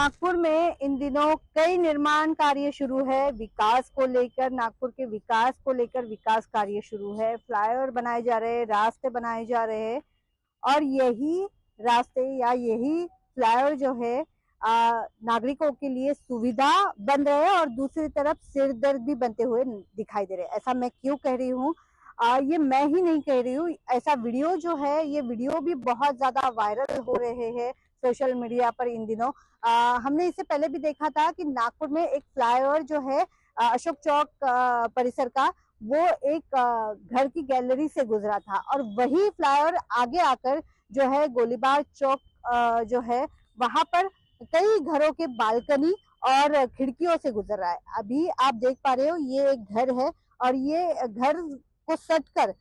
नागपुर में इन दिनों कई निर्माण कार्य शुरू है। विकास को लेकर, नागपुर के विकास को लेकर विकास कार्य शुरू है। फ्लाईओवर बनाए जा रहे हैं, रास्ते बनाए जा रहे हैं और यही रास्ते या यही फ्लाईओवर जो है नागरिकों के लिए सुविधा बन रहे हैं और दूसरी तरफ सिरदर्द भी बनते हुए दिखाई दे रहे हैं। ऐसा मैं क्यों कह रही हूँ? ये मैं ही नहीं कह रही हूँ, ऐसा वीडियो जो है, ये वीडियो भी बहुत ज्यादा वायरल हो रहे हैं सोशल मीडिया पर इन दिनों। हमने इससे पहले भी देखा था कि नागपुर में एक फ्लाईओवर जो है अशोक चौक परिसर का, वो एक घर की गैलरी से गुजरा था और वही फ्लाईओवर आगे आकर जो है गोलीबार चौक जो है वहां पर कई घरों के बालकनी और खिड़कियों से गुजर रहा है। अभी आप देख पा रहे हो, ये एक घर है और ये घर को सटकर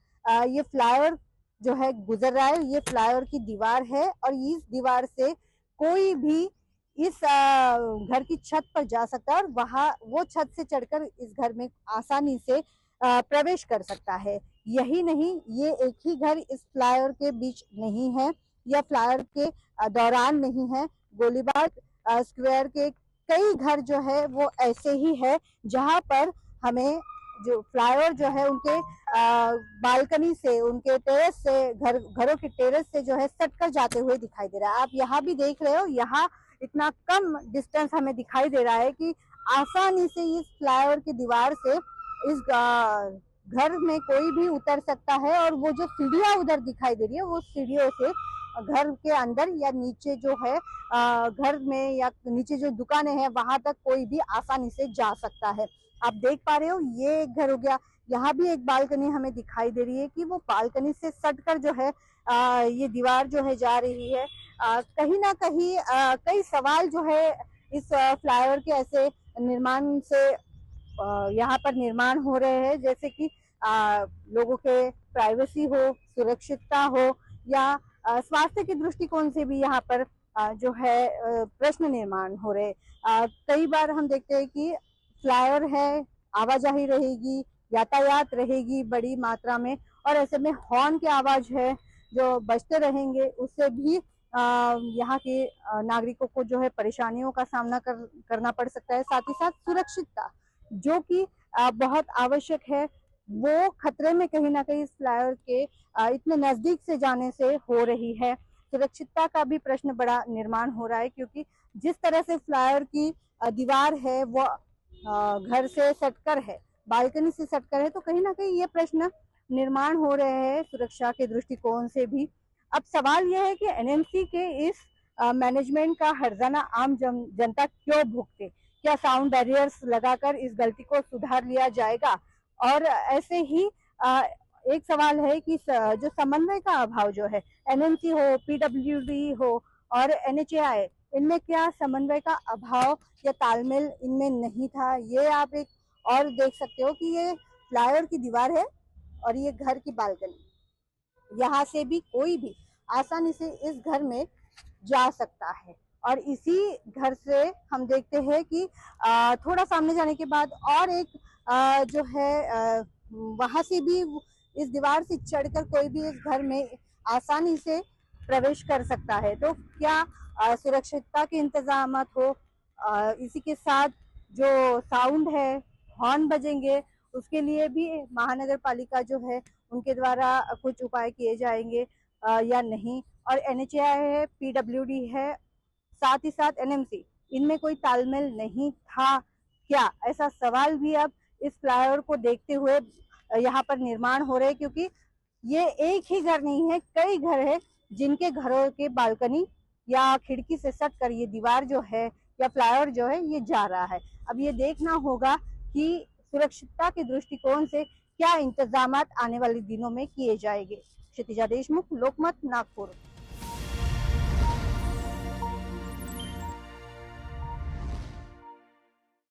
ये फ्लाईओवर जो है गुजर रहा है। ये फ्लाईओवर की दीवार है और इस दीवार से कोई भी इस घर की छत पर जा सकता है और वहां वो छत से चढ़कर इस घर में आसानी से प्रवेश कर सकता है। यही नहीं, ये एक ही घर इस फ्लाईओवर के बीच नहीं है या फ्लाईओवर के दौरान नहीं है। गोलीबार स्क्वायर के कई घर जो है वो ऐसे ही है जहां पर हमें जो फ्लाईओवर जो है उनके बालकनी से, उनके टेरेस से, घरों के टेरेस से जो है सटकर जाते हुए दिखाई दे रहा है। आप यहाँ भी देख रहे हो, यहाँ इतना कम डिस्टेंस हमें दिखाई दे रहा है कि आसानी से इस फ्लाईओवर की दीवार से इस घर में कोई भी उतर सकता है और वो जो सीढ़ियां उधर दिखाई दे रही है, वो सीढ़ियों से घर के अंदर या नीचे जो है घर में या नीचे जो दुकानें हैं वहां तक कोई भी आसानी से जा सकता है। आप देख पा रहे हो, ये एक घर हो गया। यहाँ भी एक बालकनी हमें दिखाई दे रही है कि वो बालकनी से सटकर जो है ये दीवार जो है जा रही है। कहीं ना कहीं कई सवाल जो है इस फ्लाईओवर के ऐसे निर्माण से यहाँ पर निर्माण हो रहे हैं, जैसे कि लोगों के प्राइवेसी हो, सुरक्षितता हो या स्वास्थ्य के दृष्टिकोण से भी यहाँ पर जो है प्रश्न निर्माण हो रहे। कई बार हम देखते हैं कि फ्लाईओवर है, आवाजाही रहेगी, यातायात रहेगी बड़ी मात्रा में और ऐसे में हॉर्न की आवाज है जो बजते रहेंगे, उससे भी यहाँ के नागरिकों को जो है परेशानियों का सामना करना पड़ सकता है। साथ ही साथ सुरक्षितता जो कि बहुत आवश्यक है, वो खतरे में कहीं ना कहीं इस फ्लाईओवर के इतने नजदीक से जाने से हो रही है। सुरक्षितता का भी प्रश्न बड़ा निर्माण हो रहा है क्योंकि जिस तरह से फ्लाईओवर की दीवार है वो घर से सटकर है, बालकनी से सटकर है, तो कहीं ना कहीं ये प्रश्न निर्माण हो रहे हैं सुरक्षा के दृष्टिकोण से भी। अब सवाल यह है कि एनएमसी के इस मैनेजमेंट का हर्जाना आम जनता क्यों भुगते? क्या साउंड बैरियर्स लगाकर इस गलती को सुधार लिया जाएगा? और ऐसे ही एक सवाल है कि जो समन्वय का अभाव जो है, एनएमसी हो, पीडब्ल्यूडी हो और एनएचएआई, इनमें क्या समन्वय का अभाव या तालमेल इनमें नहीं था? ये आप एक और देख सकते हो कि ये फ्लाईओवर की दीवार है और ये घर की बालकनी, यहाँ से भी कोई भी आसानी से इस घर में जा सकता है। और इसी घर से हम देखते हैं कि थोड़ा सामने जाने के बाद और एक जो है वहां से भी इस दीवार से चढ़कर कोई भी इस घर में आसानी से प्रवेश कर सकता है। तो क्या सुरक्षितता के इंतजाम हो, इसी के साथ जो साउंड है, हॉर्न बजेंगे, उसके लिए भी महानगर पालिका जो है उनके द्वारा कुछ उपाय किए जाएंगे या नहीं? और एनएचएआई है, पीडब्ल्यूडी है, साथ ही साथ एनएमसी, इनमें कोई तालमेल नहीं था क्या? ऐसा सवाल भी अब इस फ्लाईओवर को देखते हुए यहाँ पर निर्माण हो रहे, क्योंकि ये एक ही घर नहीं है, कई घर है जिनके घरों के बालकनी या खिड़की से सटकर ये दीवार जो है या फ्लाईओवर जो है ये जा रहा है। अब ये देखना होगा कि सुरक्षितता के दृष्टिकोण से क्या इंतजामात आने वाले दिनों में किए जाएंगे। क्षितिजा देशमुख, लोकमत, नागपुर।